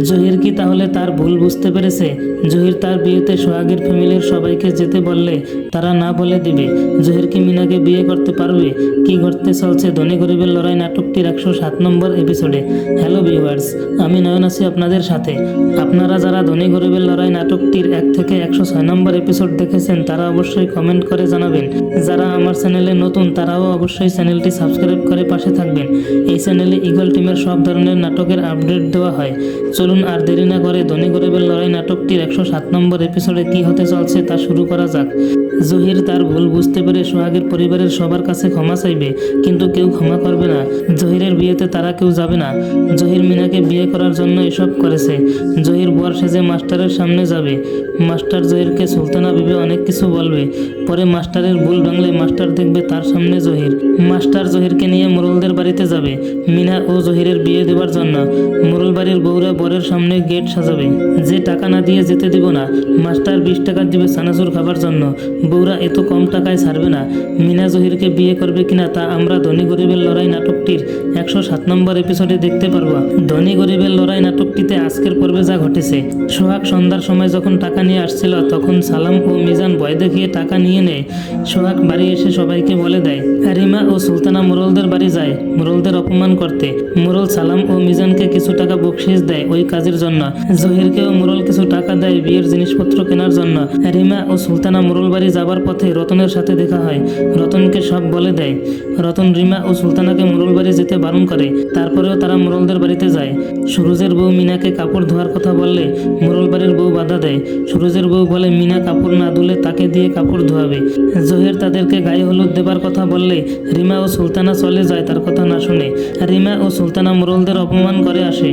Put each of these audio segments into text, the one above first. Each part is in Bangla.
জহির কি তাহলে তার ভুল বুঝতে পেরেছে? জহির তার বিয়েতে সোহাগের ফ্যামিলির সবাইকে যেতে বললে তারা না বলে দিবে। জহির কি মিনাকে বিয়ে করতে পারবে? কি ঘটতে চলছে ধনী গরিবের লড়াই নাটকটির 107 নম্বর এপিসোডে। হ্যালো ভিউয়ার্স, আমি নয়ন আছি আপনাদের সাথে। আপনারা যারা ধনী গরিবের লড়াই নাটকটির 1 থেকে 106 নম্বর এপিসোড দেখেছেন তারা অবশ্যই কমেন্ট করে জানাবেন। যারা আমার চ্যানেলে নতুন তারাও অবশ্যই চ্যানেলটি সাবস্ক্রাইব করে পাশে থাকবেন। এই চ্যানেলে ঈগল টিমের সব ধরনের নাটকের আপডেট দেওয়া হয়। চলুন আর দেরি না করে ধনী গরিবের লড়াই নাটকটির 107 নম্বর এপিসোডে কি হতে চলছে তা শুরু করা যাক। জহির তার ভুল বুঝতে পেরে সোহাগের পরিবারের সবার কাছে ক্ষমা চাইবে, কিন্তু কেউ ক্ষমা করবে না। জহিরের বিয়েতে তারা কেউ যাবে না। জহির মিনাকে বিয়ে করার জন্য এসব করেছে। জহির বর সেজে মাস্টারের সামনে যাবে। মাস্টার জহিরকে সুলতানা ভেবে অনেক কিছু বলবে। পরে মাস্টারের ভুল ভাঙলে মাস্টার দেখবে তার সামনে জহির। মাস্টার জহিরকে নিয়ে মোরলদের বাড়িতে যাবে মিনা ও জহিরের বিয়ে দেওয়ার জন্য। মোরল বাড়ির বউরা বরের সামনে গেট সাজাবে। যে টাকা না দিয়ে যেতে দিব না, মাস্টার 20 টাকা দিবে চানাচুর খাবার জন্য। বউরা এত কম টাকায় ছাড়বে না। মিনা জহিরকে বিয়ে করবে কিনা তা আমরা ধনী গরিবের লড়াই নাটকটির 107 নম্বর এপিসোডে দেখতে পারবো। ধনী গরিবের লড়াই নাটকটিতে আজকের পর্বে যা ঘটেছে, সোহাগ সন্ধ্যার সময় যখন টাকা নিয়ে আসছিল তখন সালাম ও মিজান ভয় দেখিয়ে টাকা নিয়ে নেয়। সোহাগ বাড়ি এসে সবাইকে বলে দেয়। রিমা ও সুলতানা মোরলদের বাড়ি যায় মোরলদের অপমান করতে। মোরল সালাম ও মিজানকে কিছু টাকা বকশিস দেয় ওই কাজের জন্য। জহিরকেও মোরল কিছু টাকা দেয় বিয়ের জিনিসপত্র কেনার জন্য। রিমা ও সুলতানা মোরল বাড়ি যাবার পথে রতনের সাথে দেখা হয়। রতনকে সব বলে দেয়। রতন রিমা ও সুলতানাকে মোরল বাড়ি যেতে বারণ করে। তারপরেও তারা মোরলদের বাড়িতে যায়। সুরজের বউ মিনাকে কাপড় ধোয়ার কথা বললে মোরল বাড়ির বউ বাধা দেয়। সুরজের বউ বলে মিনা কাপড় না ধুলে তাকে দিয়ে কাপড় ধোয়াবে। জহির তাদেরকে গায়ে হলুদ দেবার কথা বললে রিমা ও সুলতানা চলে যায় তার কথা না শুনে। রিমা ও সুলতানা মোরলদের অপমান করে আসে।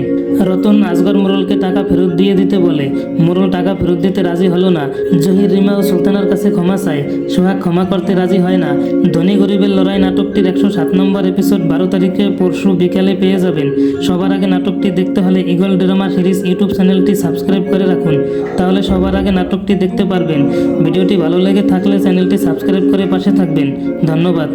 রতন আজগর মোরলকে টাকা ফেরত দিয়ে দিতে বলে। মোরল টাকা ফেরত দিতে রাজি হলো না। জহির রিমা ও সুলতানার কাছে ক্ষমা চায়। সোহাগ ক্ষমা করতে রাজি হয় না। ধনী গরিবের লড়াই নাটকটির 107 নম্বর এপিসোড 12 তারিখে পরশু বিকালে পেয়ে যাবেন। সবার আগে নাটকটি দেখতে হলে ঈগল ড্রামা সিরিজ ইউটিউব চ্যানেলটি সাবস্ক্রাইব করে রাখুন, তাহলে সবার আগে নাটকটি দেখতে পারবেন। ভিডিওটি ভালো লেগে থাকলে চ্যানেলটি সাবস্ক্রাইব করে পাশে থাকবেন। ধন্যবাদ।